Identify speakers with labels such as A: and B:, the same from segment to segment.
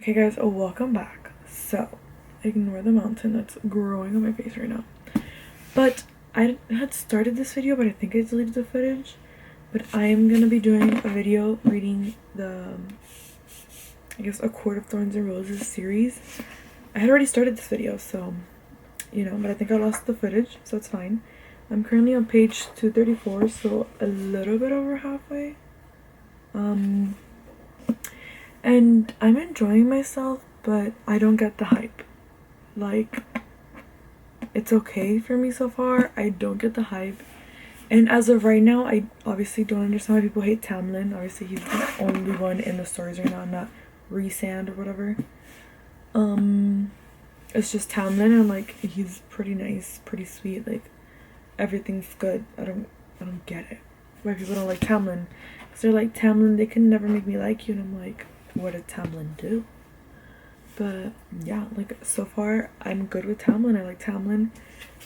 A: Okay guys, welcome back. So, ignore the mountain that's growing on my face right now. But I had started this video, but I think I deleted the footage. But I am going to be doing a video reading the, I guess, A Court of Thorns and Roses series. I had already started this video, so, you know, but I think I lost the footage, so it's fine. I'm currently on page 234, so a little bit over halfway. And I'm enjoying myself, but I don't get the hype. Like, it's okay for me so far. I don't get the hype. And as of right now, I obviously don't understand why people hate Tamlin. Obviously, he's the only one in the stories right now, not Rhysand or whatever. It's just Tamlin, and like, he's pretty nice, pretty sweet. Like, everything's good. I don't get it. Why people don't like Tamlin. Because they're like, Tamlin, they can never make me like you. And I'm like, what did Tamlin do? But yeah, like, so far I'm good with Tamlin. I like Tamlin.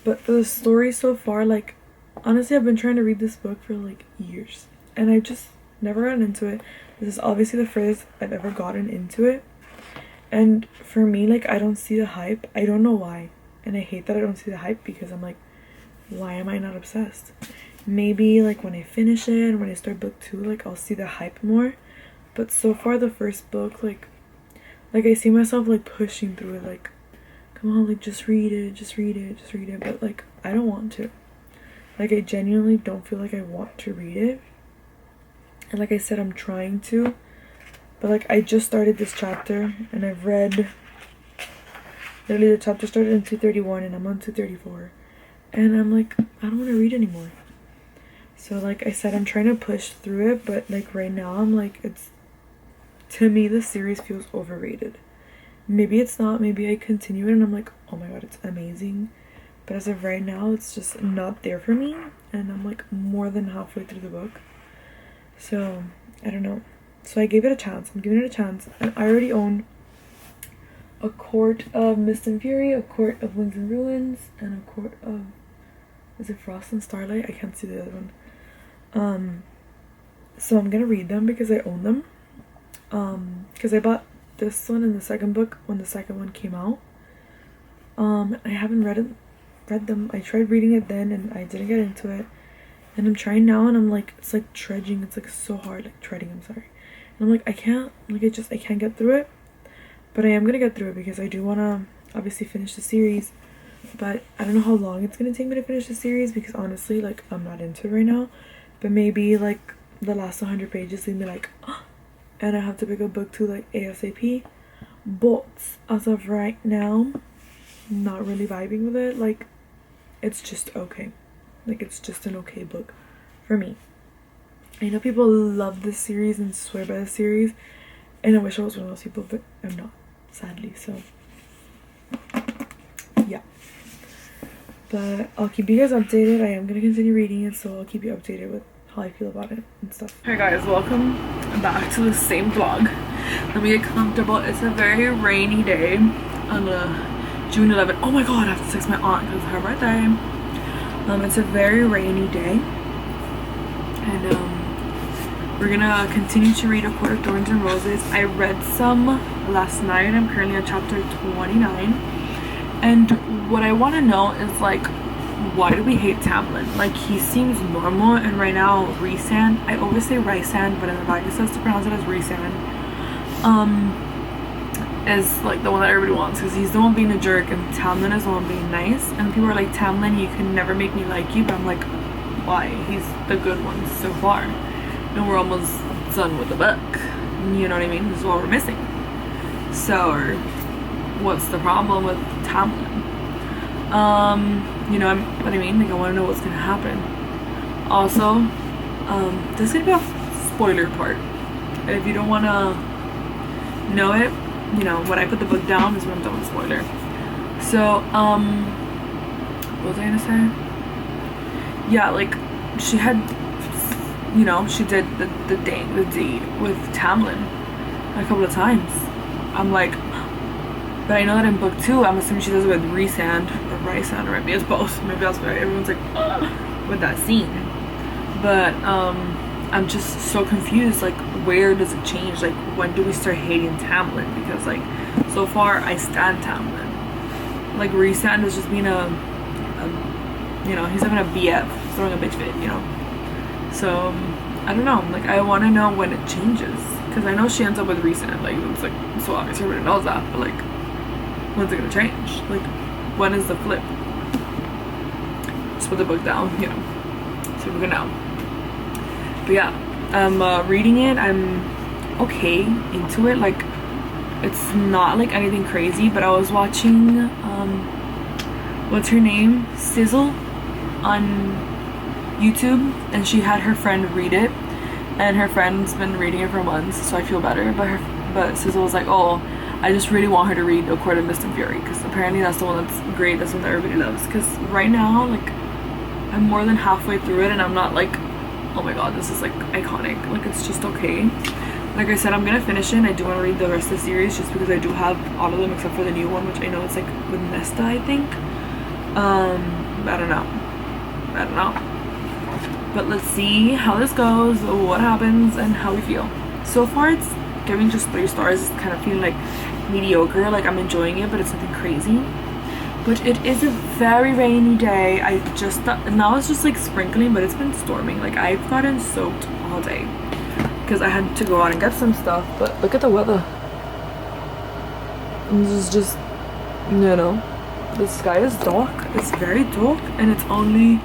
A: But for the story so far, like, honestly, I've been trying to read this book for like years, and I just never gotten into it. This is obviously the furthest I've ever gotten into it, and for me, like, I don't see the hype. I don't know why, and I hate that I don't see the hype, because I'm like, why am I not obsessed? Maybe like when I finish it and when I start book 2, like, I'll see the hype more. But so far, the first book, like I see myself like pushing through it, like, come on, like, just read it, just read it, just read it. But like, I don't want to. Like, I genuinely don't feel like I want to read it. And like I said, I'm trying to. But like, I just started this chapter, and I've read, literally the chapter started in 231 and I'm on 234. And I'm like, I don't want to read anymore. So like I said, I'm trying to push through it, but like right now I'm like, it's, to me, the series feels overrated. Maybe it's not, maybe I continue it and I'm like, oh my god, it's amazing. But as of right now, it's just not there for me, and I'm like more than halfway through the book. So I don't know. So I gave it a chance. I'm giving it a chance, and I already own A Court of Mist and Fury, A Court of Winds and Ruins, and A Court of, is it Frost and Starlight? I can't see the other one. So I'm gonna read them because I own them. Because I bought this one in the second book when the second one came out. I haven't read them. I tried reading it then and I didn't get into it. And I'm trying now, and I'm like, it's like trudging. It's like so hard, like treading, I'm sorry. And I'm like, I can't get through it. But I am gonna get through it because I do wanna obviously finish the series. But I don't know how long it's gonna take me to finish the series, because honestly, like, I'm not into it right now. But maybe like the last 100 pages leave me like, oh, and I have to pick up book 2 like ASAP. But as of right now, not really vibing with it. Like, it's just okay. Like, it's just an okay book for me. I know people love this series and swear by the series, and I wish I was one of those people, but I'm not, sadly. So yeah, but I'll keep you guys updated. I am gonna continue reading it, so I'll keep you updated with how I feel about it and stuff. Hey guys, welcome back to the same vlog. Let me get comfortable. It's a very rainy day on June 11th. Oh my god, I have to text my aunt because it's her birthday. It's a very rainy day, and we're gonna continue to read A Court of Thorns and Roses. I read some last night. I'm currently on chapter 29, and what I want to know is, like, why do we hate Tamlin? Like, he seems normal, and right now Rhysand, I always say Rhysand, but in the Bible it says to pronounce it as Rhysand, is like the one that everybody wants, because he's the one being a jerk and Tamlin is the one being nice. And people are like, Tamlin, you can never make me like you. But I'm like, why? He's the good one so far, and we're almost done with the book, you know what I mean? This is what we're missing. So what's the problem with Tamlin? You know what I mean? Like, I want to know what's gonna happen. Also, this is gonna be a spoiler part. If you don't want to know it, you know, when I put the book down is when I'm done with spoiler. So, what was I gonna say? Yeah, like, she had, you know, she did the deed with Tamlin a couple of times. I'm like, but I know that in book 2, I'm assuming she does it with Rhysand or Rhysand, or maybe it's both. Maybe that's why everyone's like, with that scene. But I'm just so confused. Like, where does it change? Like, when do we start hating Tamlin? Because like, so far I stand Tamlin. Like, Rhysand is just being a you know, he's having a BF, throwing a bitch fit, you know. So I don't know, like, I want to know when it changes, because I know she ends up with Rhysand, like, it's like so obvious, everybody knows that, but like, when's it gonna change? Like, when is the flip? Just put the book down, you know, so we can know. But yeah, I'm reading it. I'm okay into it. Like, it's not like anything crazy, but I was watching what's her name, Sizzle, on YouTube, and she had her friend read it, and her friend's been reading it for months, so I feel better. But Sizzle was like, oh, I just really want her to read A Court of Mist and Fury, because apparently that's the one that's great, that's the one that everybody loves. Because right now, like, I'm more than halfway through it, and I'm not like, oh my god, this is like iconic. Like, it's just okay. Like I said, I'm gonna finish it, and I do want to read the rest of the series, just because I do have all of them except for the new one, which I know it's like with Nesta, I think. I don't know, but let's see how this goes, what happens, and how we feel. So far it's giving just 3 stars. It's kind of feeling like mediocre. Like, I'm enjoying it, but it's nothing crazy. But it is a very rainy day. I just thought, now it's just like sprinkling, but it's been storming. Like, I've gotten soaked all day because I had to go out and get some stuff. But look at the weather. This is just, you know, the sky is dark. It's very dark, and it's only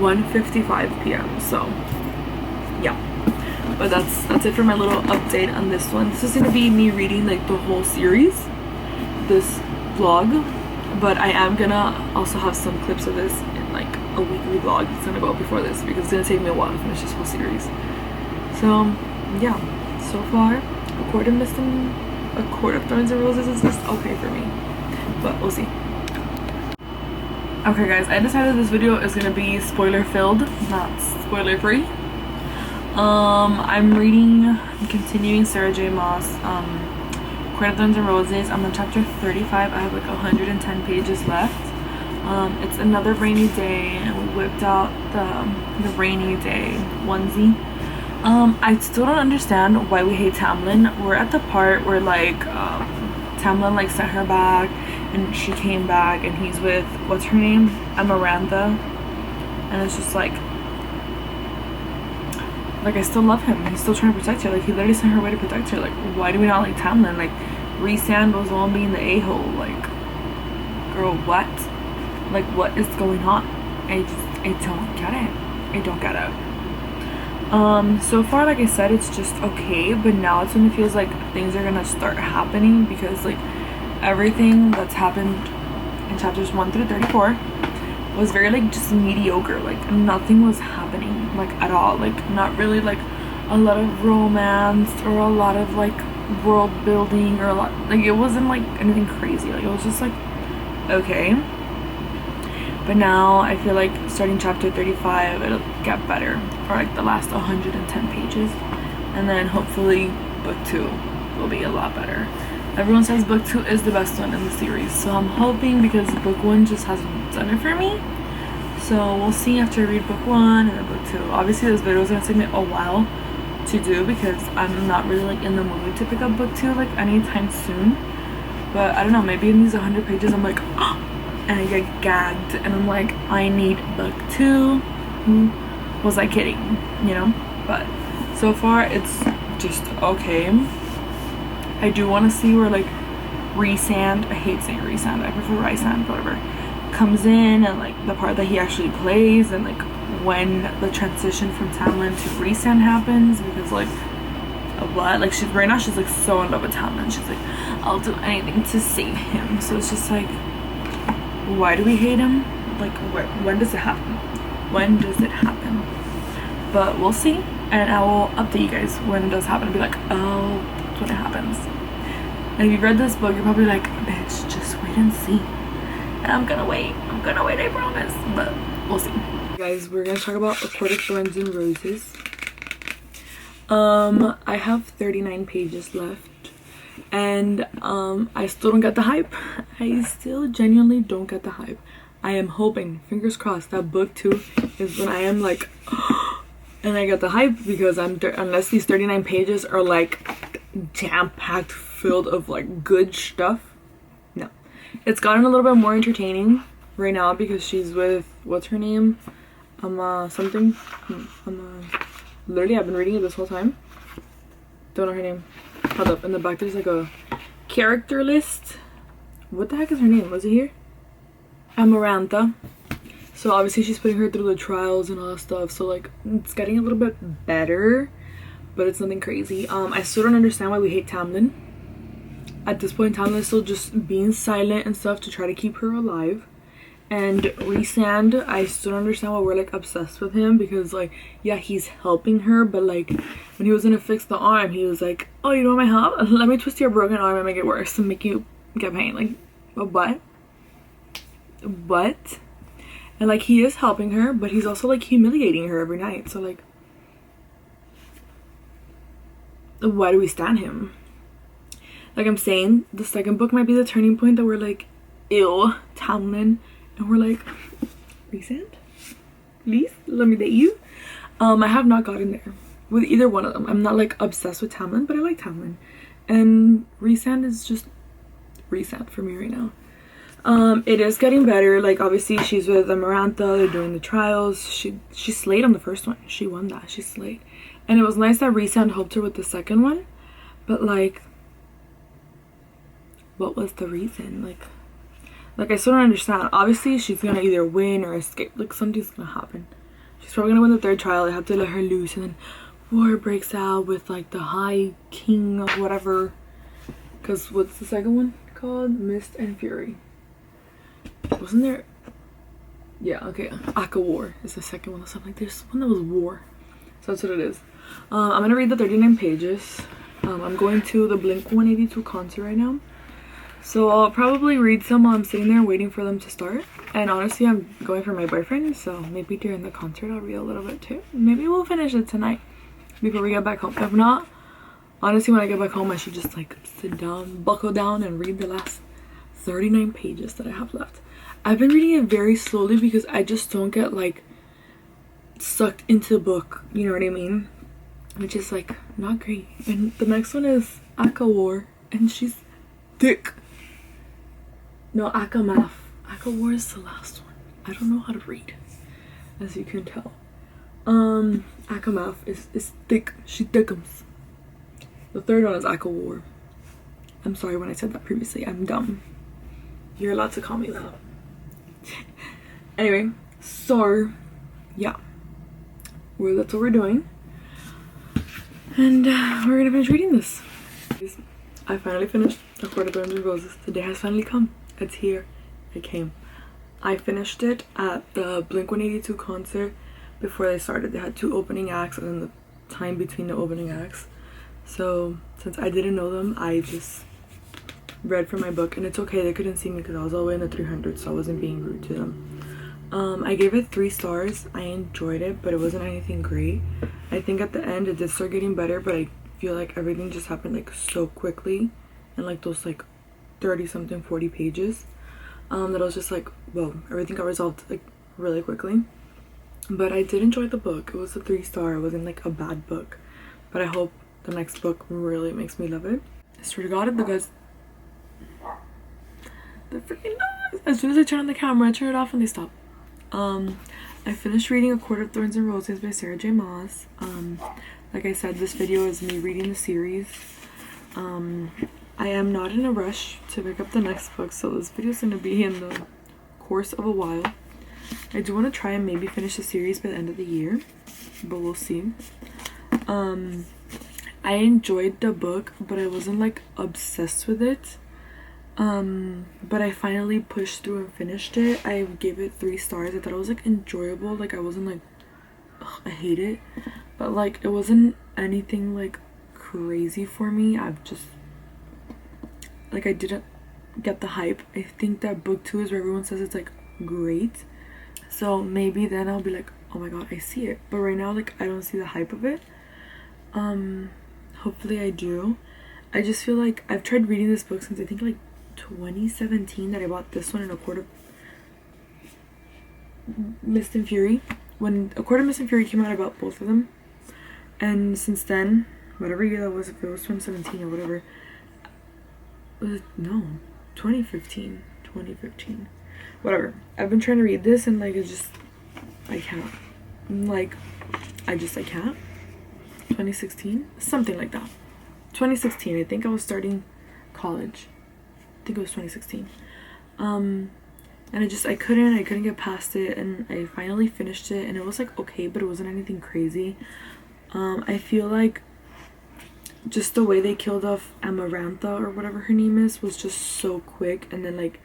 A: 1:55 p.m. So yeah, but that's it for my little update on this one. This is gonna be me reading like the whole series, this vlog, but I am gonna also have some clips of this in like a weekly vlog. It's gonna go up before this because it's gonna take me a while to finish this whole series. So yeah, so far A Court of Thorns and Roses is just okay for me, but we'll see. Okay guys, I decided this video is gonna be spoiler filled, not spoiler free. I'm continuing Sarah J Maas, Court of Thorns and Roses. I'm on chapter 35. I have like 110 pages left. It's another rainy day, and we whipped out the rainy day onesie. I still don't understand why we hate Tamlin. We're at the part where like Tamlin like sent her back, and she came back, and he's with, what's her name, Amarantha, and it's just like I still love him. He's still trying to protect her. Like, he literally sent her away to protect her. Like, why do we not like Tamlin? Like, Rhysand was the one being the a-hole. Like, girl, what? Like, what is going on? I don't get it. I don't get it. So far, like I said, it's just okay, but now it's when it feels like things are gonna start happening, because like everything that's happened in chapters 1 through 34 was very like just mediocre. Like, nothing was happening like at all. Like, not really like a lot of romance or a lot of like world building or a lot, like, it wasn't like anything crazy. Like, it was just like okay. But now I feel like starting chapter 35 it'll get better for like the last 110 pages, and then hopefully book 2 will be a lot better. Everyone says book 2 is the best one in the series, so I'm hoping, because book 1 just hasn't done it for me. So we'll see after I read book 1 and then book 2. Obviously this video is gonna take me a while to do, because I'm not really like in the mood to pick up book 2 like anytime soon. But I don't know, maybe in these 100 pages I'm like, oh, and I get gagged, and I'm like, I need book 2. Who was I kidding, you know? But so far it's just okay. I do want to see where like Rhysand, I hate saying Rhysand, I prefer Rhysand, whatever, comes in, and like the part that he actually plays, and like when the transition from Tamlin to Rhysand happens, because like what, like, she's right now, she's like so in love with Tamlin. She's like, I'll do anything to save him. So it's just like, why do we hate him? Like, when does it happen? When does it happen? But we'll see, and I will update you guys when it does happen, and be like, oh, that's when it happens. And if you've read this book, you're probably like, bitch, just wait and see. And I'm gonna wait, I promise. But we'll see. Guys, we're gonna talk about A Court of Thorns and Roses. I have 39 pages left, and I still don't get the hype. I still genuinely don't get the hype. I am hoping, fingers crossed, that book 2 is when I am like, And I got the hype because unless these 39 pages are like jam-packed filled of like good stuff, no. It's gotten a little bit more entertaining right now because she's with, what's her name? Something. Literally, I've been reading it this whole time. Don't know her name. Hold up, in the back there's like a character list. What the heck is her name? Was it here? Amarantha. So obviously she's putting her through the trials and all that stuff. So like it's getting a little bit better, but it's nothing crazy. I still don't understand why we hate Tamlin. At this point, Tamlin is still just being silent and stuff to try to keep her alive. And Rhysand, I still don't understand why we're like obsessed with him, because like, yeah, he's helping her, but like when he was gonna fix the arm, he was like, oh, you want my help? Let me twist your broken arm and make it worse and make you get pain. Like, what? And like, he is helping her, but he's also like humiliating her every night. So like, why do we stand him? Like I'm saying, the second book might be the turning point that we're like, ew, Tamlin. And we're like, Rhysand, please let me date you. I have not gotten there with either one of them. I'm not like obsessed with Tamlin, but I like Tamlin. And Rhysand is just Rhysand for me right now. It is getting better. Like obviously she's with Amarantha, they're doing the trials. She slayed on the first one. She won that. She slayed. And it was nice that Rhysand helped her with the second one. But like, what was the reason? Like I still don't understand. Obviously she's gonna either win or escape. Like something's gonna happen. She's probably gonna win the third trial. They have to let her loose, and then war breaks out with like the High King of whatever. Cause what's the second one called? Mist and Fury. Wasn't there? Yeah, okay. ACOTAR is the second one. Something like there's one that was war. So that's what it is. I'm gonna read the 39 pages. I'm going to the Blink 182 concert right now. So I'll probably read some while I'm sitting there waiting for them to start. And honestly, I'm going for my boyfriend, so maybe during the concert I'll read a little bit too. Maybe we'll finish it tonight before we get back home. If not, honestly, when I get back home, I should just like sit down, buckle down, and read the last 39 pages that I have left. I've been reading it very slowly because I just don't get like sucked into the book, you know what I mean? Which is like not great. And the next one is ACOTAR, and she's thick. No, ACOMAF. ACOTAR is the last one. I don't know how to read, as you can tell. ACOMAF is thick. She thickums. The third one is ACOTAR. I'm sorry when I said that previously. I'm dumb. You're allowed to call me that. Anyway, so yeah, that's what we're doing, and we're gonna finish reading this. I finally finished A Court of Thorns and Roses. The day has finally come. It's here. It came. I finished it at the Blink 182 concert before they started. They had 2 opening acts and then the time between the opening acts. So since I didn't know them, I just read from my book, and it's okay. They couldn't see me because I was all the way in the 300s, so I wasn't being rude to them. I gave it 3 stars. I enjoyed it, but it wasn't anything great. I think at the end it did start getting better, but I feel like everything just happened like so quickly, and like those like 30 something 40 pages that I was just like, whoa, everything got resolved like really quickly. But I did enjoy the book. It was a 3-star. It wasn't like a bad book, but I hope the next book really makes me love it. I swear to God, if the guys, they're freaking nice. As soon as I turn on the camera, I turn it off and they stop. I finished reading A Court of Thorns and Roses by Sarah J Maas. Like I said, this video is me reading the series. I am not in a rush to pick up the next book, so this video is going to be in the course of a while. I do want to try and maybe finish the series by the end of the year, but we'll see. I enjoyed the book, but I wasn't like obsessed with it. But I finally pushed through and finished it. I gave it 3 stars. I thought it was like enjoyable. Like I wasn't like, ugh, I hate it, but like it wasn't anything like crazy for me. I've just like, I didn't get the hype. I think that book 2 is where everyone says it's like great, so maybe then I'll be like, oh my god, I see it. But right now, like, I don't see the hype of it. Hopefully I do. I just feel like I've tried reading this book since I think like 2017 that I bought this one in A Court of Mist and Fury. when A Court of Mist and Fury came out, I bought both of them. And since then, whatever year that was, if it was 2017 or whatever, no, 2015, whatever. I've been trying to read this and like, it's just, I can't. Like, I can't. 2016, something like that. 2016, I think I was starting college. I think it was 2016. And I couldn't get past it, and I finally finished it, and it was like okay, but it wasn't anything crazy. I feel like just the way they killed off Amarantha or whatever her name is was just so quick, and then like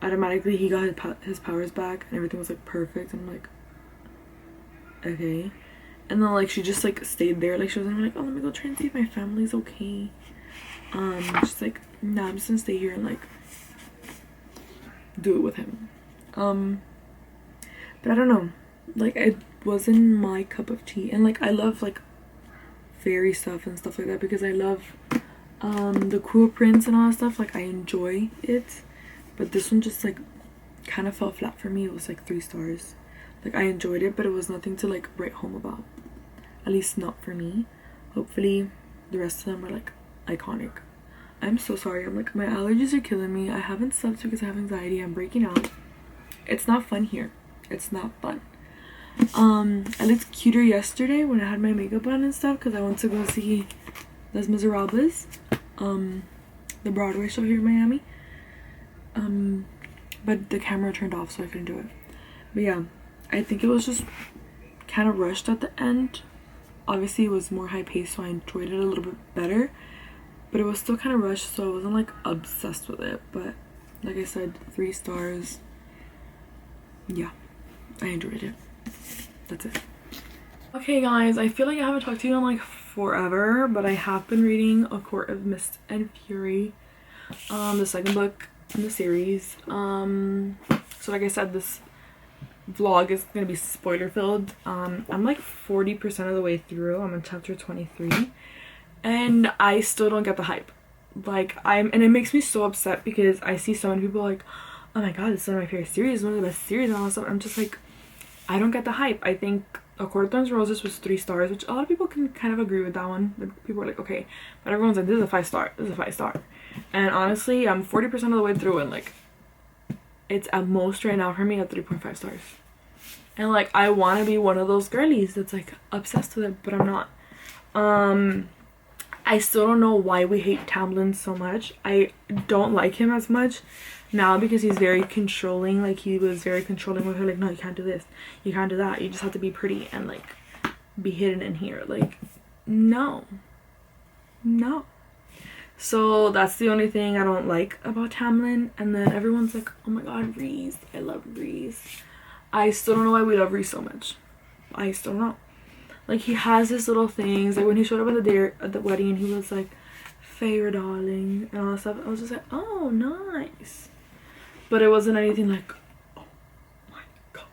A: automatically he got his powers back and everything was like perfect, and I'm like, okay. And then like she just like stayed there, like she wasn't like, oh, let me go try and see if my family's okay. She's like, nah, I'm just gonna stay here and like do it with him. But I don't know, like it wasn't my cup of tea. And like I love like fairy stuff and stuff like that because I love the Cruel Prince and all that stuff. Like I enjoy it, but this one just like kind of fell flat for me. It was like 3 stars. Like I enjoyed it, but it was nothing to like write home about, at least not for me. Hopefully the rest of them are like iconic. I'm so sorry, I'm like, my allergies are killing me. I haven't slept because I have anxiety. I'm breaking out. It's not fun here. It's not fun. I looked cuter yesterday when I had my makeup on and stuff because I went to go see Les Miserables, the Broadway show here in Miami. But the camera turned off, so I couldn't do it. But yeah, I think it was just kind of rushed at the end. Obviously it was more high paced, so I enjoyed it a little bit better, but it was still kind of rushed, so I wasn't like obsessed with it. But like I said, 3 stars. Yeah, I enjoyed it. That's it. Okay guys, I feel like I haven't talked to you in like forever, but I have been reading A Court of Mist and Fury, the second book in the series. So like I said, this vlog is gonna be spoiler filled. I'm like 40% of the way through. I'm on chapter 23 and I still don't get the hype. Like and it makes me so upset because I see so many people like, oh my god, it's one of my favorite series, one of the best series and all that stuff. I'm just like, I don't get the hype. I think A Court of Thorns and Roses was 3 stars, which a lot of people can kind of agree with that one. Like, people are like, okay, but everyone's like, this is a 5 star, this is a 5 star. And honestly, I'm 40% of the way through and like, it's at most right now for me at 3.5 stars. And like, I want to be one of those girlies that's like obsessed with it, but I'm not. I still don't know why we hate Tamlin so much. I don't like him as much now because he's very controlling. Like he was very controlling with her, like, no, you can't do this, you can't do that, you just have to be pretty and like be hidden in here. Like, no. So that's the only thing I don't like about Tamlin. And then everyone's like, oh my god, Rhys, I love Rhys. I still don't know why we love Rhys so much. I still don't know. Like he has his little things, like when he showed up at the wedding and he was like, Feyre darling and all that stuff, I was just like, oh nice. But it wasn't anything like, oh my god,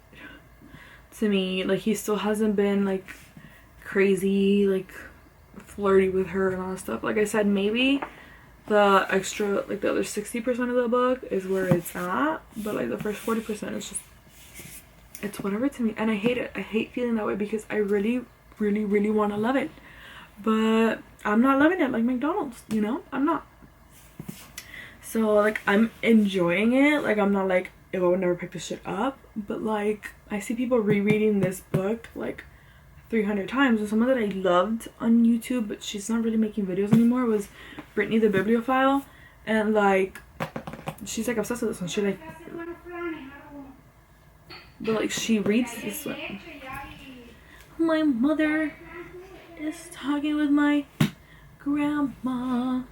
A: to me. Like he still hasn't been like crazy like flirty with her and all that stuff. Like I said, maybe the extra, like the other 60% of the book is where it's at, but like the first 40% is just, it's whatever to me. And I hate it. I hate feeling that way because I really want to love it, but I'm not loving it like McDonald's, you know. I'm not. So like I'm enjoying it. Like I'm not like, I would never pick this shit up, but like I see people rereading this book like 300 times. And someone that I loved on YouTube, but she's not really making videos anymore, was Brittany the Bibliophile, and like she's like obsessed with this one. She like, but like she reads this one. My mother is talking with my grandma.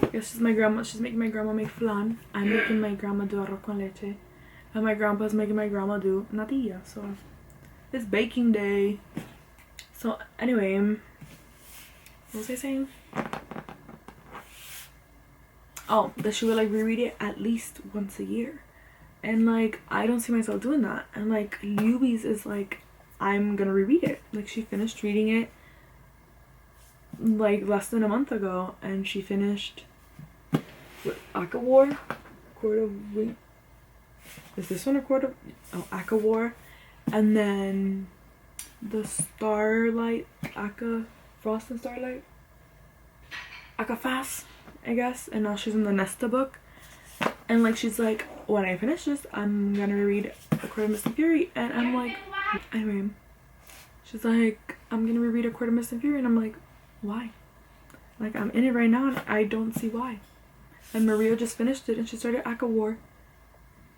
A: I guess she's my grandma. She's making my grandma make flan. I'm making my grandma do arroz con leche, and my grandpa's making my grandma do natilla. So it's baking day. So anyway, what was I saying? Oh, that she would like reread it at least once a year, and like I don't see myself doing that. And like Louise is like, I'm gonna reread it. Like she finished reading it like less than a month ago, and she finished with ACOTAR, Court of, wait, is this one a Court of, oh, ACOTAR, And then the Starlight, Frost and Starlight, ACOTAR, I guess. And now she's in the Nesta book. And like she's like, when I finish this, I'm gonna read A Court of Mist and Fury. And I'm like, anyway, she's like, I'm gonna reread A Court of Mist and Fury. And I'm like, why? Like, I'm in it right now and I don't see why. And Maria just finished it and she started ACOWAR.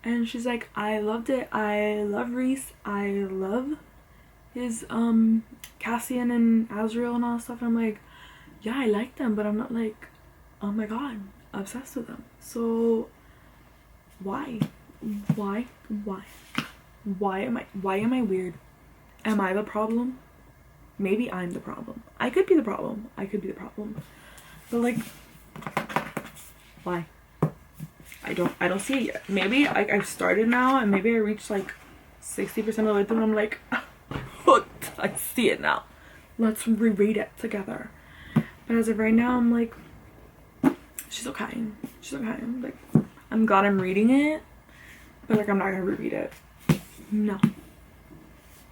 A: And she's like, I loved it. I love Reese. I love his Cassian and Azriel and all that stuff. And I'm like, yeah, I like them, but I'm not like, oh my god, obsessed with them. So why am I weird? Am I the problem? Maybe I'm the problem. I could be the problem. But like, why? I don't see it yet. Maybe I've started now and maybe I reached like 60% of the way through and I'm like, hooked. I see it now. Let's reread it together. But as of right now, I'm like, she's okay. Like, I'm glad I'm reading it, but like I'm not gonna reread it. No.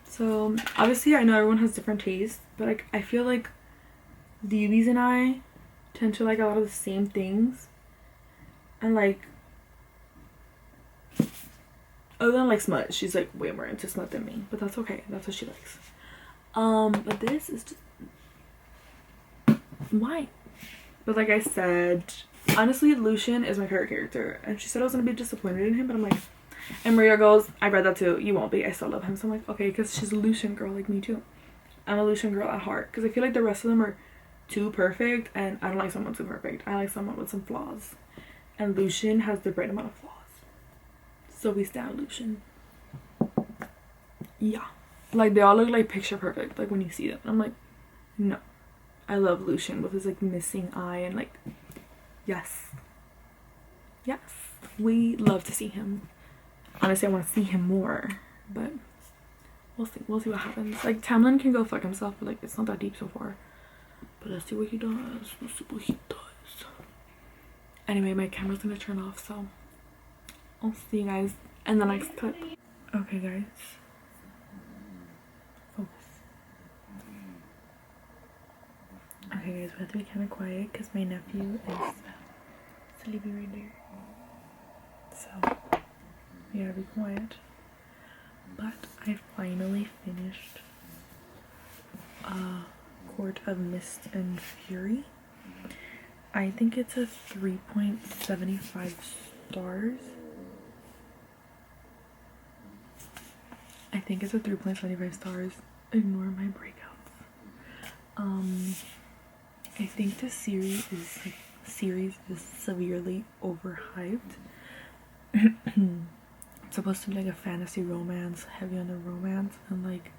A: So obviously I know everyone has different tastes, but like I feel like Lilies and I tend to like a lot of the same things. And like, other than like smut, she's like way more into smut than me, but that's okay. That's what she likes. But this is just, why? But like I said, honestly, Lucian is my favorite character, and she said I was gonna be disappointed in him, but I'm like, and Maria goes, I read that too. You won't be. I still love him. So I'm like, okay, because she's a Lucian girl like me too. I'm a Lucian girl at heart, because I feel like the rest of them are too perfect, and I don't like someone too perfect. I like someone with some flaws, and Lucian has the right amount of flaws. So we stand Lucian. Yeah, like they all look like picture perfect. Like when you see them, I'm like, no. I love Lucian with his like missing eye and like, yes, we love to see him. Honestly, I want to see him more, but we'll see what happens. Like Tamlin can go fuck himself, but like it's not that deep so far. But let's see what he does. Anyway, my camera's gonna turn off, so I'll see you guys in the next clip. Okay guys, focus. Okay guys, we have to be kind of quiet because my nephew is sleeping right there. So we gotta be quiet. But I finally finished Court of Mist and Fury. I think it's a 3.75 stars. I think it's a 3.75 stars. Ignore my breakouts. I think the series is severely overhyped. It's supposed to be like a fantasy romance, heavy on the romance, and like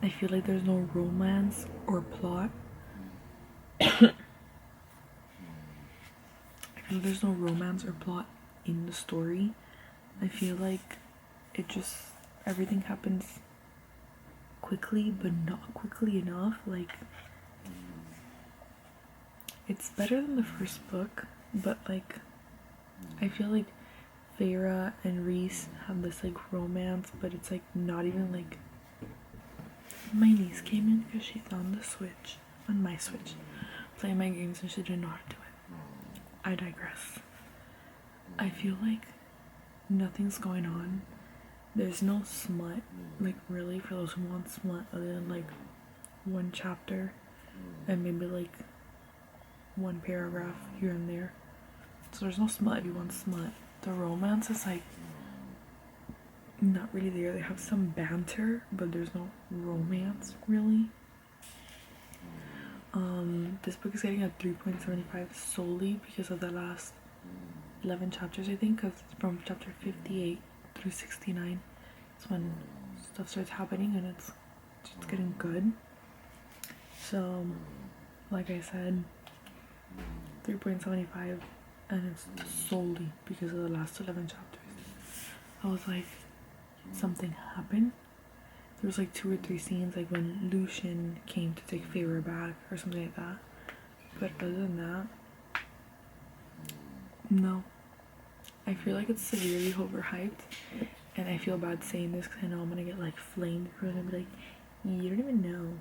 A: I feel like there's no romance or plot. I feel there's no romance or plot in the story. I feel like it just, everything happens quickly but not quickly enough. Like, it's better than the first book, but like I feel like Feyre and Reese have this like romance, but it's like not even like, my niece came in because she's on the Switch, on my Switch, playing my games and she didn't know how to do it. I digress. I feel like nothing's going on. There's no smut, like really, for those who want smut, other than like one chapter and maybe like one paragraph here and there. So there's no smut if you want smut. The romance is like not really there. They have some banter, but there's no romance really. This book is getting a 3.75 solely because of the last 11 chapters, I think, because from chapter 58 through 69 it's when stuff starts happening and it's just getting good. So like I said, 3.75, and it's solely because of the last 11 chapters. I was like, something happened. There was like 2 or 3 scenes, like when Lucian came to take Feyre back or something like that, but other than that, no. I feel like it's severely overhyped, and I feel bad saying this because I know I'm gonna get like flamed for it and be like, you don't even know.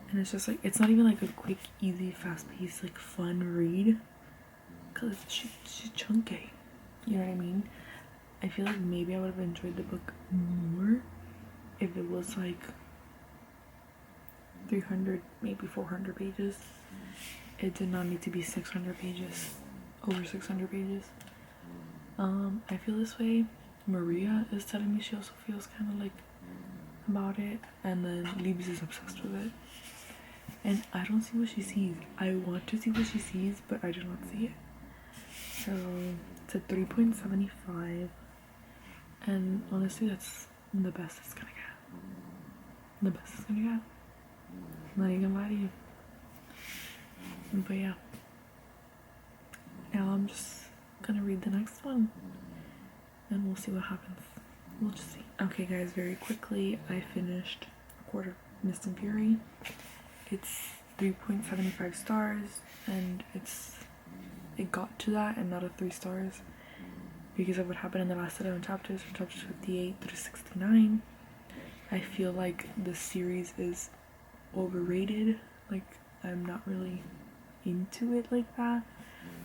A: And it's just like, it's not even like a quick, easy, fast-paced, like fun read, because she's chunky, you know what I mean? I feel like maybe I would have enjoyed the book more if it was like 300, maybe 400 pages. It did not need to be 600 pages, over 600 pages. I feel this way. Maria is telling me she also feels kind of like about it, and then Libs is obsessed with it. And I don't see what she sees. I want to see what she sees, but I do not see it. So it's a 3.75, and honestly that's the best it's gonna get. The best it's gonna get. I'm not even gonna lie to you. But yeah, now I'm just gonna read the next one and we'll see what happens. We'll just see. Okay guys, very quickly, I finished A Quarter Mist and Fury. It's 3.75 stars, and it got to that and not a 3 stars because of what happened in the last 11 chapters, from chapters 58 through 69. I feel like the series is overrated. Like, I'm not really into it like that.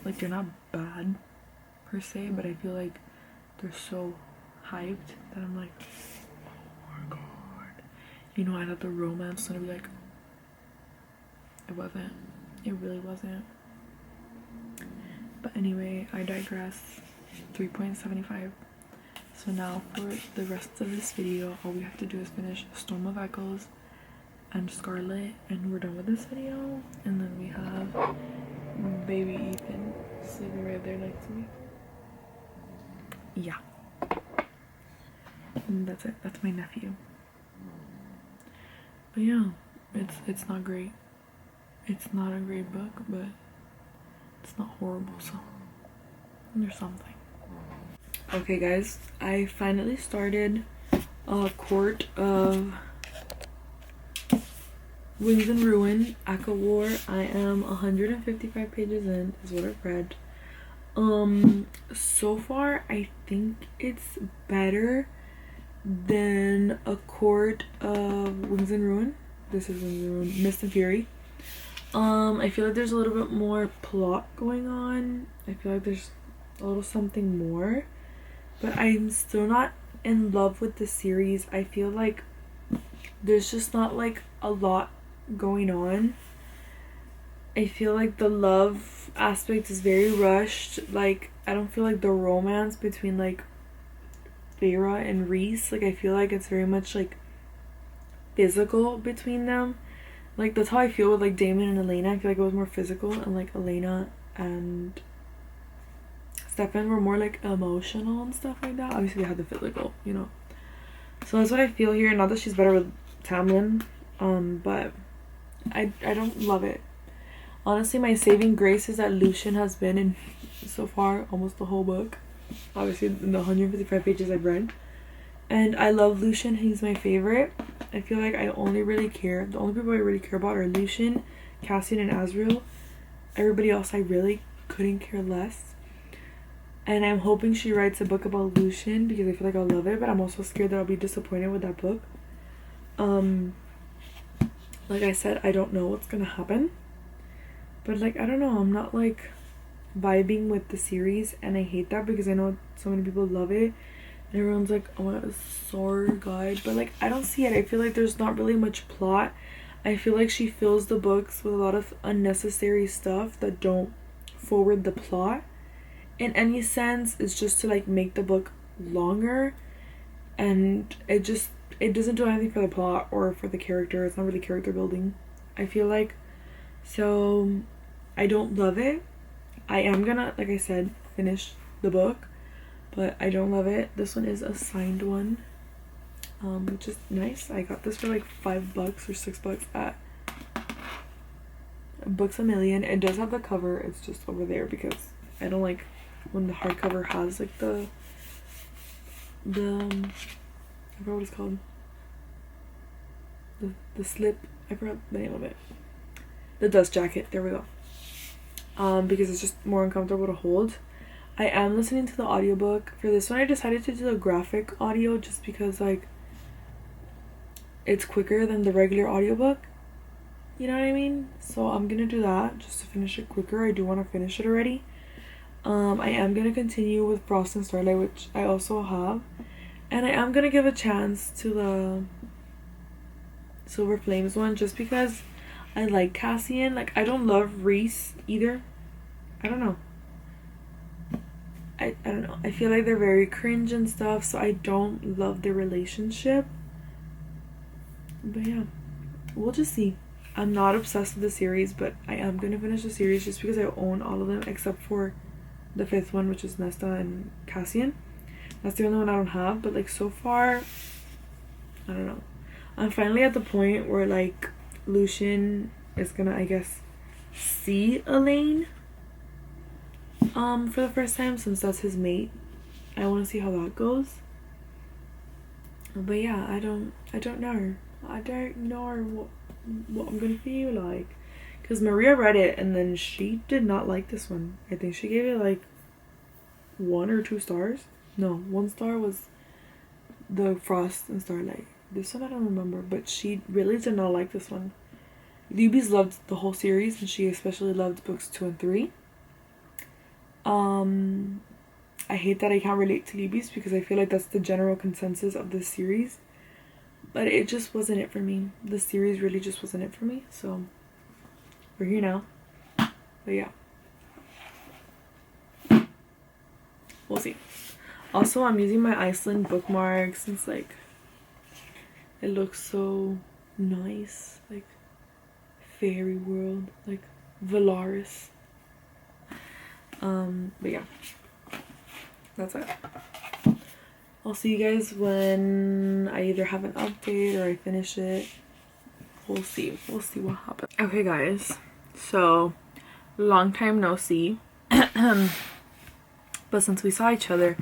A: Like, they're not bad per se, but I feel like they're so hyped that I'm like, oh my god. You know, I thought the romance was gonna be like, it wasn't. It really wasn't. But anyway, I digress. 3.75. So now for the rest of this video, all we have to do is finish Storm of Echoes and Scarlet, and we're done with this video. And then we have baby Ethan sleeping right there next to me. Yeah. And that's it. That's my nephew. But yeah, it's not great. It's not a great book, but it's not horrible, so there's something. Okay guys, I finally started Court of Wings and Ruin, ACOTAR. I am 155 pages in, is what I've read. So far I think it's better than A Court of Wings and Ruin. This is Wings and Ruin, Mist and Fury. I feel like there's a little bit more plot going on. I feel like there's a little something more, but I'm still not in love with the series. I feel like there's just not like a lot going on. I feel like the love aspect is very rushed. Like, I don't feel like the romance between like Feyre and Rhys, like I feel like it's very much like physical between them. Like, that's how I feel with like Damon and Elena. I feel like it was more physical, and like Elena and Stefan were more like emotional and stuff like that. Obviously they had the physical, you know. So that's what I feel here. Not that she's better with Tamlin, but I don't love it. Honestly, my saving grace is that Lucian has been in so far almost the whole book. Obviously in the 155 pages I've read. And I love Lucian. He's my favorite. I feel like I only really care. The only people I really care about are Lucian, Cassian, and Azriel. Everybody else I really couldn't care less. And I'm hoping she writes a book about Lucian because I feel like I'll love it. But I'm also scared that I'll be disappointed with that book. Like I said, I don't know what's gonna happen. But like, I don't know. I'm not like vibing with the series. And I hate that because I know so many people love it. And everyone's like, oh my god, it's so good. But like, I don't see it. I feel like there's not really much plot. I feel like she fills the books with a lot of unnecessary stuff that don't forward the plot in any sense. It's just to like make the book longer, and it doesn't do anything for the plot or for the character. It's not really character building, I feel like. So I don't love it. I am gonna, like I said, finish the book, but I don't love it. This one is a signed one, which is nice. I got this for like $5 or $6 at Books A Million. It does have the cover. It's just over there because I don't like when the hardcover has like the I forgot what it's called. The slip. I forgot the name of it. The dust jacket. There we go. Because it's just more uncomfortable to hold. I am listening to the audiobook. For this one, I decided to do the graphic audio just because, like, it's quicker than the regular audiobook. You know what I mean? So I'm gonna do that just to finish it quicker. I do want to finish it already. I am gonna continue with Frost and Starlight, which I also have. And I am gonna give a chance to the Silver Flames one just because I like Cassian. Like, I don't love Reese either. I don't know. I don't know. I feel like they're very cringe and stuff, so I don't love their relationship. But yeah, we'll just see. I'm not obsessed with the series, but I am gonna finish the series just because I own all of them except for the 5th one, which is Nesta and Cassian. That's the only one I don't have, but like so far, I don't know. I'm finally at the point where like Lucian is gonna, I guess, see Elaine for the first time since that's his mate. I want to see how that goes. But yeah, I don't know. I don't know what I'm gonna feel like, because Maria read it and then she did not like this one. I think she gave it like 1 or 2 stars. No, 1 star was the Frost and Starlight. This one I don't remember, but she really did not like this one. Libby's loved the whole series and she especially loved books 2 and 3. I hate that I can't relate to Libby's because I feel like that's the general consensus of this series, but it just wasn't it for me. The series really just wasn't it for me, so we're here now. But yeah, we'll see. Also, I'm using my Iceland bookmark since like it looks so nice, like fairy world, like Valaris. But yeah, that's it. I'll see you guys when I either have an update or I finish it. We'll see what happens. Okay guys, so long time no see. But since we saw each other,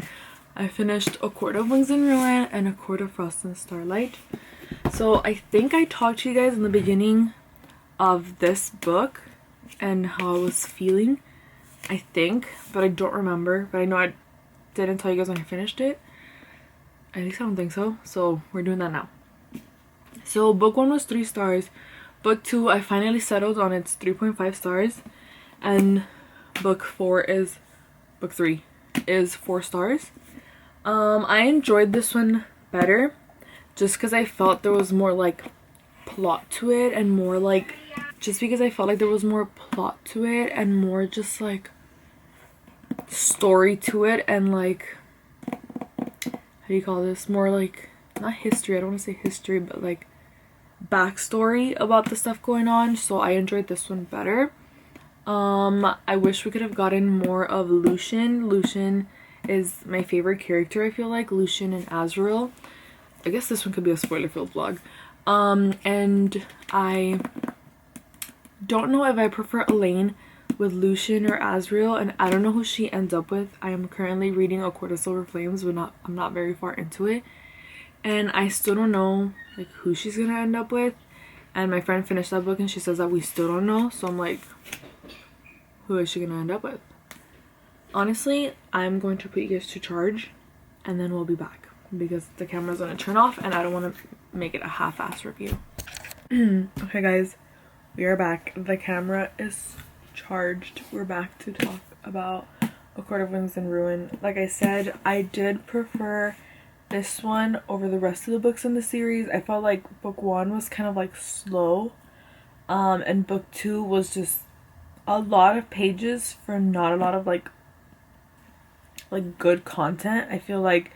A: I finished A Court of Wings and Ruin and A Court of Frost and Starlight. So I think I talked to you guys in the beginning of this book and how I was feeling, I think, but I don't remember. But I know I didn't tell you guys when I finished it. At least I don't think so. So we're doing that now. So book 1 was 3 stars. Book 2, I finally settled on its 3.5 stars. And book 3 is 4 stars. I enjoyed this one better just because I felt there was more like plot to it and more like, just because I felt like there was more plot to it and more just like story to it and like, how do you call this, more like, not history, I don't want to say history, but like backstory about the stuff going on. So I enjoyed this one better. I wish we could have gotten more of Lucian. Lucian is my favorite character, I feel like. Lucian and Azrael. I guess this one could be a spoiler-filled vlog. And I don't know if I prefer Elaine with Lucian or Azrael, and I don't know who she ends up with. I am currently reading A Court of Silver Flames, but I'm not very far into it. And I still don't know like who she's gonna end up with. And my friend finished that book and she says that we still don't know. So I'm like, who is she gonna end up with? Honestly, I'm going to put you guys to charge and then we'll be back because the camera's gonna turn off and I don't want to make it a half-ass review. Okay guys, we are back. The camera is charged. We're back to talk about A Court of Wings and Ruin. Like I said, I did prefer this one over the rest of the books in the series. I felt like book 1 was kind of like slow, and book 2 was just a lot of pages for not a lot of like good content. I feel like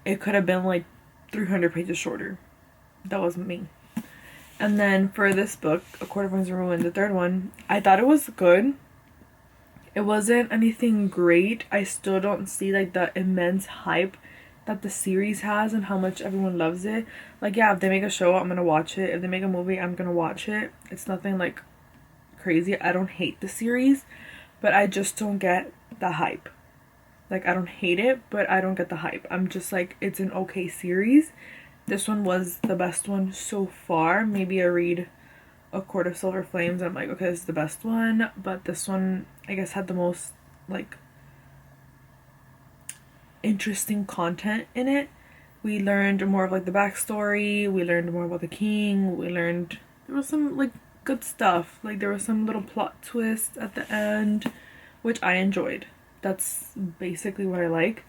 A: it could have been like 300 pages shorter. That wasn't me. And then for this book, A Court of Wings and Ruin, the 3rd one, I thought it was good. It wasn't anything great. I still don't see like the immense hype that the series has and how much everyone loves it. Like, yeah, if they make a show, I'm gonna watch it. If they make a movie, I'm gonna watch it. It's nothing like crazy. I don't hate the series, but I just don't get the hype. Like, I don't hate it, but I don't get the hype. I'm just like, it's an okay series. This one was the best one so far. Maybe I read A Court of Silver Flames and I'm like, okay, this is the best one. But this one, I guess, had the most, like, interesting content in it. We learned more of like the backstory, we learned more about the king, we learned there was some like good stuff, like there was some little plot twist at the end, which I enjoyed. That's basically what I like.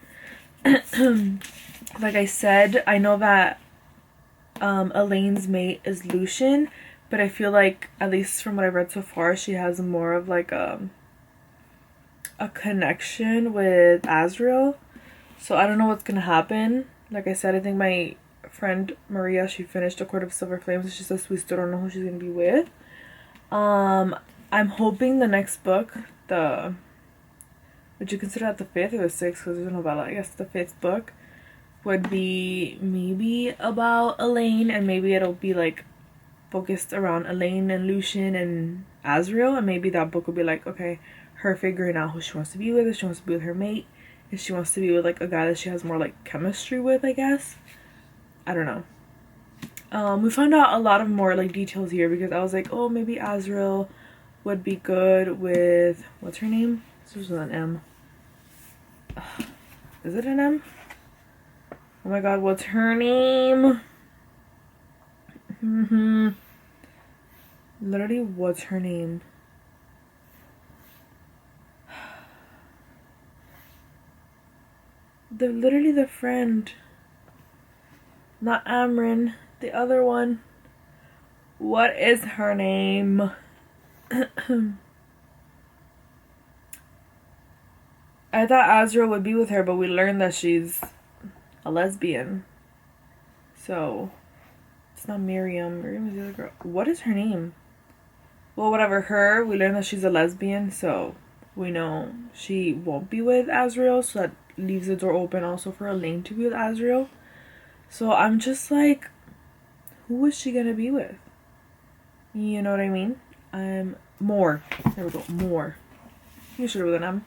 A: Like I said, I know that Elaine's mate is Lucian, but I feel like, at least from what I've read so far, she has more of like a connection with Azriel. So I don't know what's gonna happen. Like I said, I think my friend Maria, she finished A Court of Silver Flames, and she says we still don't know who she's gonna be with. I'm hoping the next book, would you consider that the 5th or the 6th, because there's a novella, I guess the 5th book, would be maybe about Elaine, and maybe it'll be like focused around Elaine and Lucian and Azriel, and maybe that book will be like, okay, her figuring out who she wants to be with, if she wants to be with her mate, if she wants to be with like a guy that she has more like chemistry with, I guess. I don't know. We found out a lot of more like details here, because I was like, oh, maybe Azriel would be good with, what's her name? This was with an M. Is it an M? Oh my god, what's her name? Literally, what's her name? Literally the friend. Not Amryn, the other one. What is her name? I thought Azriel would be with her, but we learned that she's a lesbian. So, it's not Miriam. Miriam is the other girl. What is her name? Well, whatever. We learned that she's a lesbian, so we know she won't be with Azriel, so that leaves the door open also for Elaine to be with Azriel. So I'm just like, who is she gonna be with? You know what I mean? More. There we go. More. You should have with an M.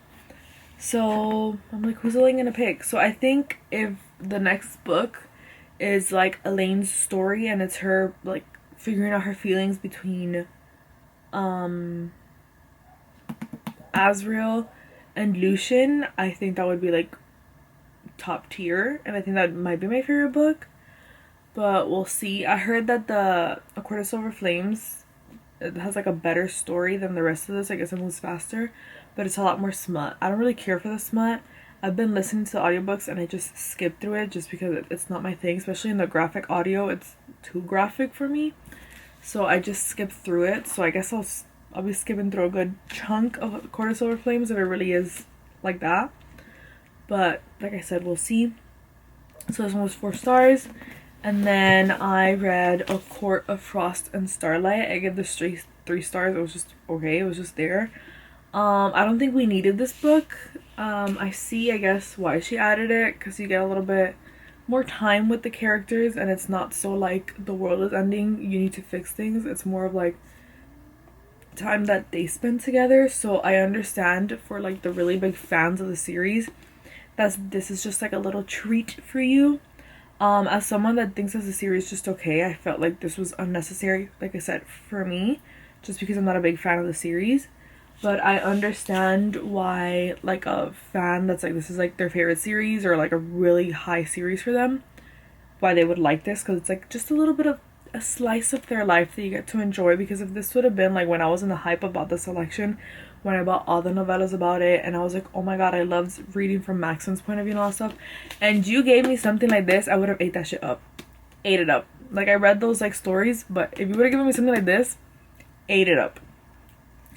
A: So I'm like, who's Elaine gonna pick? So I think if the next book is like Elaine's story, and it's her like figuring out her feelings between Azriel and Lucian, I think that would be like top tier, and I think that might be my favorite book, but we'll see. I heard that the A Court of Silver Flames, it has like a better story than the rest of this. I guess it moves faster, but it's a lot more smut. I don't really care for the smut. I've been listening to audiobooks and I just skip through it just because it's not my thing, especially in the graphic audio. It's too graphic for me, so I just skip through it. So I guess I'll be skipping through a good chunk of A Court of Silver Flames if it really is like that. But like I said, we'll see. So this one was 4 stars. And then I read A Court of Frost and Starlight. I give this 3 stars. It was just okay. It was just there. I don't think we needed this book. I see, I guess, why she added it, because you get a little bit more time with the characters, and it's not so like the world is ending, you need to fix things. It's more of like time that they spend together. So I understand for like the really big fans of the series, this is just like a little treat for you. As someone that thinks that the series just okay, I felt like this was unnecessary, like I said, for me, just because I'm not a big fan of the series. But I understand why like a fan that's like, this is like their favorite series, or like a really high series for them, why they would like this, because it's like just a little bit of a slice of their life that you get to enjoy. Because if this would have been like when I was in the hype about the selection, when I bought all the novellas about it, and I was like, oh my god, I loved reading from Maxim's point of view and all that stuff, and you gave me something like this, I would have ate that shit up. Ate it up. Like, I read those like stories, but if you would have given me something like this, ate it up.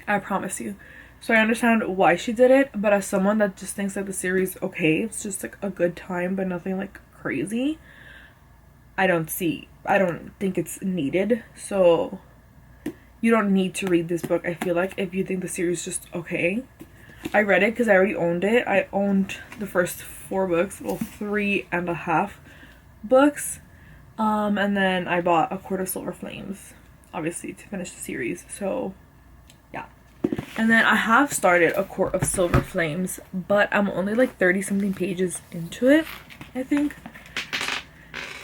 A: I promise you. So I understand why she did it, but as someone that just thinks that the series okay, it's just like a good time but nothing like crazy, I don't think it's needed. So you don't need to read this book, I feel like, if you think the series is just okay. I read it because I already owned it. I owned the first 4 books, well, 3.5 books, and then I bought A Court of Silver Flames, obviously, to finish the series. So yeah. And then I have started A Court of Silver Flames, but I'm only like 30 something pages into it, I think.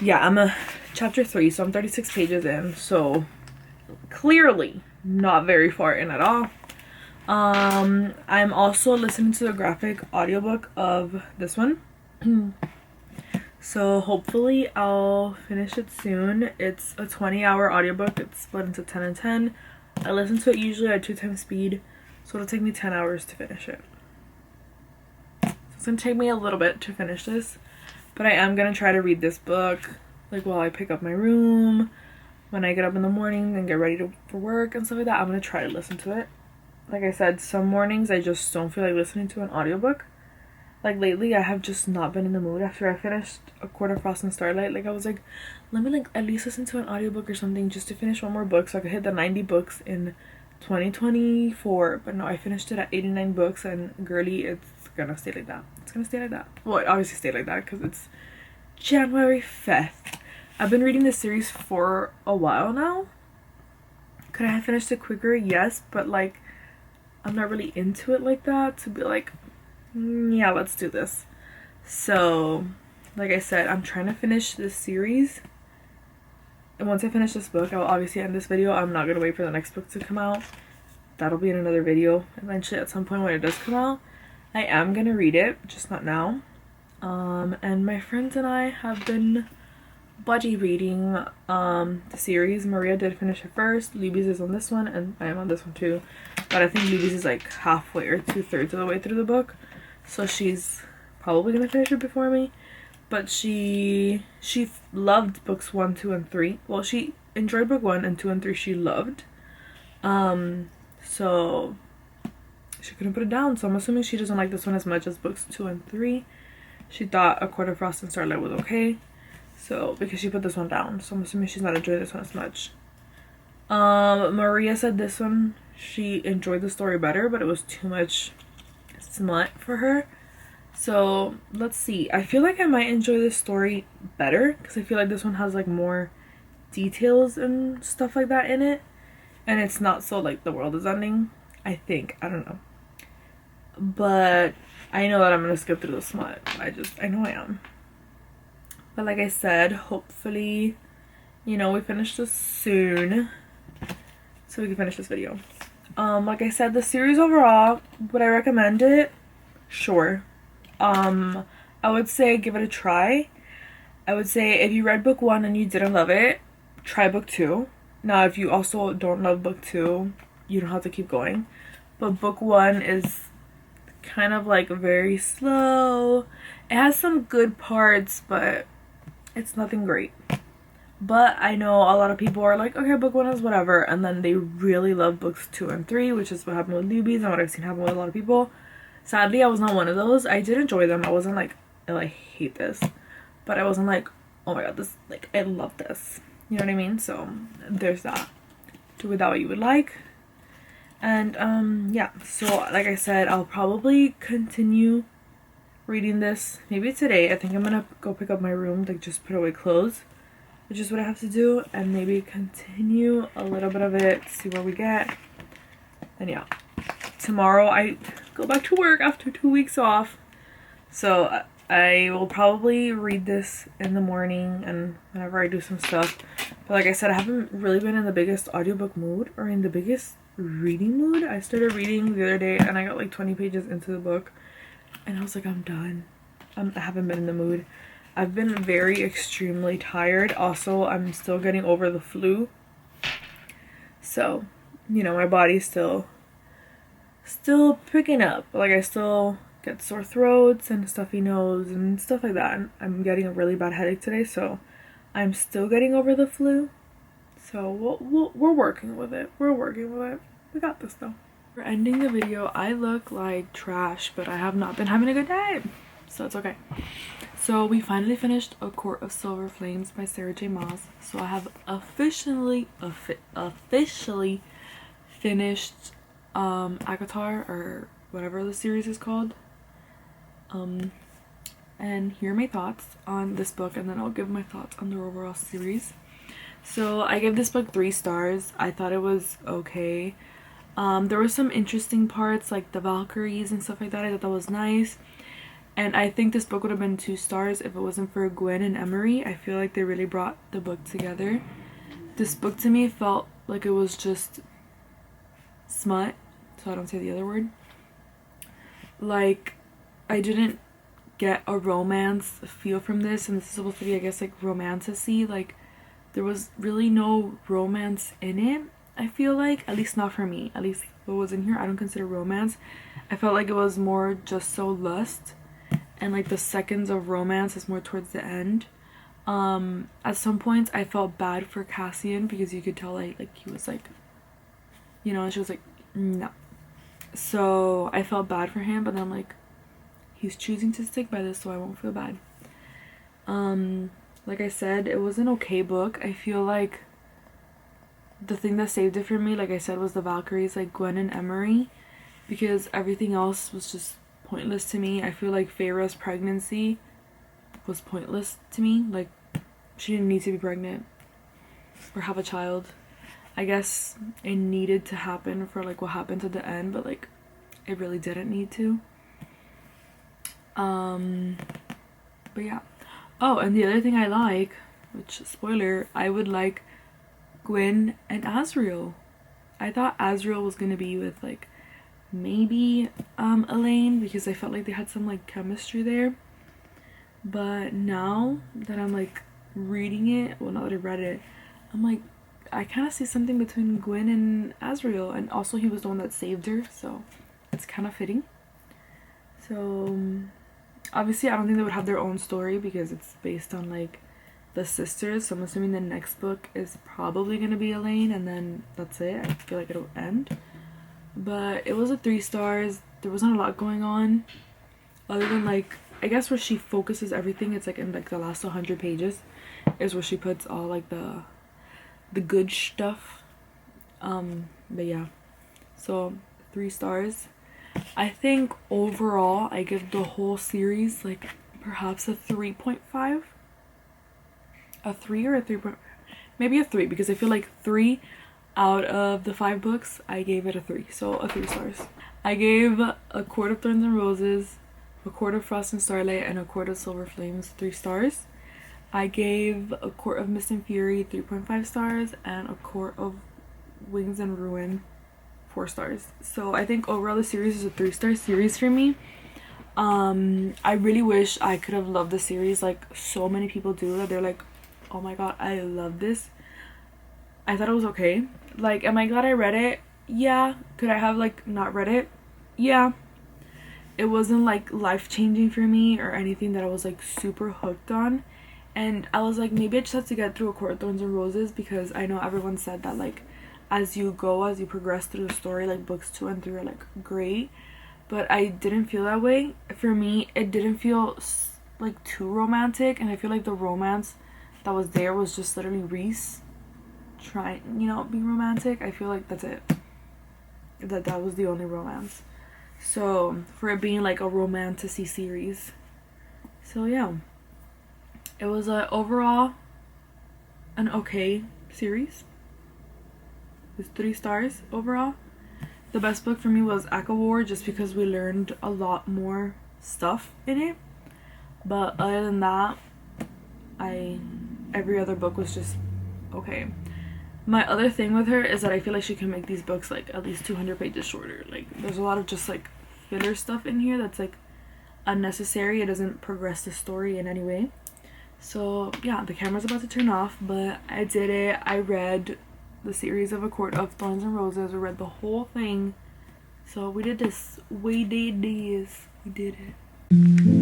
A: Yeah, I'm a chapter 3, so I'm 36 pages in, so clearly not very far in at all. I'm also listening to the graphic audiobook of this one. So hopefully I'll finish it soon. It's a 20-hour audiobook. It's split into 10 and 10. I listen to it usually at 2 times speed, so it'll take me 10 hours to finish it. So it's gonna take me a little bit to finish this, but I am gonna try to read this book like while I pick up my room, when I get up in the morning and get ready for work and stuff like that. I'm gonna try to listen to it. Like I said, some mornings I just don't feel like listening to an audiobook. Like lately I have just not been in the mood. After I finished A Court of Frost and Starlight, like I was like, let me like at least listen to an audiobook or something just to finish one more book so I could hit the 90 books in 2024. But no, I finished it at 89 books, and girly, it's gonna stay like that. It's gonna stay like that. Well, it obviously stayed like that because it's January 5th. I've been reading this series for a while now. Could I have finished it quicker? Yes, but like I'm not really into it like that to be like, yeah, let's do this. So like I said, I'm trying to finish this series, and once I finish this book, I'll obviously end this video. I'm not gonna wait for the next book to come out. That'll be in another video eventually at some point when it does come out. I am gonna read it, just not now. And my friends and I have been buddy reading the series. Maria did finish it first. Libby's is on this one, and I am on this one too, but I think Libby's is like halfway or 2/3 of the way through the book, so she's probably gonna finish it before me. But she loved books 1, 2, and 3. Well, she enjoyed book 1 and 2 and 3. She loved, so she couldn't put it down. So I'm assuming she doesn't like this one as much as books 2 and 3. She thought A Court of Frost and Starlight was okay, so because she put this one down, so I'm assuming she's not enjoying this one as much. Maria said this one she enjoyed the story better, but it was too much smut for her. So let's see. I feel like I might enjoy this story better because I feel like this one has like more details and stuff like that in it, and it's not so like the world is ending. I think, I don't know, but I know that I'm gonna skip through the smut. I know I am. But like I said, hopefully, you know, we finish this soon so we can finish this video. Like I said, the series overall, would I recommend it? Sure. I would say give it a try. I would say if you read book 1 and you didn't love it, try book 2. Now, if you also don't love book 2, you don't have to keep going. But book 1 is kind of like very slow. It has some good parts, but it's nothing great. But I know a lot of people are like, okay, book 1 is whatever, and then they really love books 2 and 3, which is what happened with newbies and what I've seen happen with a lot of people. Sadly, I was not one of those. I did enjoy them. I wasn't like, oh, I hate this, but I wasn't like, oh my god, this, like, I love this, you know what I mean? So there's that. Do with that what you would like. And yeah, so like I said, I'll probably continue reading this maybe today. I think I'm gonna go pick up my room, like just put away clothes, which is what I have to do, and maybe continue a little bit of it, see where we get. And yeah, tomorrow I go back to work after 2 weeks off, so I will probably read this in the morning and whenever I do some stuff. But like I said, I haven't really been in the biggest audiobook mood or in the biggest reading mood. I started reading the other day and I got like 20 pages into the book and I was like, I'm done. I haven't been in the mood. I've been very extremely tired. Also, I'm still getting over the flu, so you know, my body's still picking up. Like, I still get sore throats and stuffy nose and stuff like that, and I'm getting a really bad headache today, so I'm still getting over the flu. So we're working with it. We're working with it. We got this though. For ending the video, I look like trash, but I have not been having a good day, so it's okay. So we finally finished A Court of Silver Flames by Sarah J Maas. So I have officially finished ACOTAR, or whatever the series is called. And here are my thoughts on this book, and then I'll give my thoughts on the overall series. So I gave this book 3 stars. I thought it was okay. There were some interesting parts, like the Valkyries and stuff like that. I thought that was nice. And I think this book would have been 2 stars if it wasn't for Gwen and Emery. I feel like they really brought the book together. This book to me felt like it was just smut, so I don't say the other word. Like, I didn't get a romance feel from this, and this is supposed to be, I guess, like romantic-y, like there was really no romance in it. I feel like, at least not for me, at least what was in here I don't consider romance. I felt like it was more just so lust, and like the seconds of romance is more towards the end. At some points I felt bad for Cassian because you could tell like he was like, you know, and she was like no, so I felt bad for him, but then I'm like, he's choosing to stick by this, so I won't feel bad. Like I said, it was an okay book. I feel like the thing that saved it for me, like I said, was the Valkyries, like Gwen and Emery, because everything else was just pointless to me. I feel like Feyre's pregnancy was pointless to me. Like, she didn't need to be pregnant or have a child. I guess it needed to happen for like what happened at the end, but like it really didn't need to. But yeah. Oh, and the other thing I like, which, spoiler, I would like Gwen and Asriel. I thought Asriel was gonna be with like maybe Elaine, because I felt like they had some like chemistry there. But now that I'm like reading it, well, now that I read it, I'm like, I kind of see something between Gwen and Asriel, and also he was the one that saved her, so it's kind of fitting. So obviously I don't think they would have their own story because it's based on like the sisters, so I'm assuming the next book is probably gonna be Elaine, and then that's it. I feel like it'll end. But it was a 3 stars. There wasn't a lot going on other than like, I guess where she focuses everything, it's like in like the last 100 pages is where she puts all like the good stuff. But yeah, so 3 stars. I think overall I give the whole series like perhaps a 3.5, a 3 or a 3. Maybe a 3, because I feel like 3 out of the 5 books I gave it a 3, so a 3 stars. I gave A Court of Thorns and Roses, A Court of Frost and Starlight, and A Court of Silver Flames 3 stars. I gave A Court of Mist and Fury 3.5 stars, and A Court of Wings and Ruin 4 stars. So I think overall the series is a 3-star series for me. I really wish I could have loved the series like so many people do, that they're like, oh my god, I love this. I thought it was okay. Like, am I glad I read it? Yeah. Could I have like not read it? Yeah. It wasn't like life-changing for me or anything that I was like super hooked on. And I was like, maybe I just have to get through A Court of Thorns and Roses, because I know everyone said that like as you progress through the story, like books 2 and 3 are like great, but I didn't feel that way. For me, it didn't feel like too romantic, and I feel like the romance that was there was just literally Reese trying, you know, be romantic. I feel like that's it, that was the only romance. So for it being like a romantic-y series, so yeah, it was overall an okay series. It was 3 stars overall. The best book for me was ACOTAR, just because we learned a lot more stuff in it. But other than that, every other book was just okay. My other thing with her is that I feel like she can make these books like at least 200 pages shorter. Like, there's a lot of just like filler stuff in here that's like unnecessary. It doesn't progress the story in any way. So yeah, the camera's about to turn off, but I did it. I read the series of A Court of Thorns and Roses. We read the whole thing. So we did this. We did this. We did it.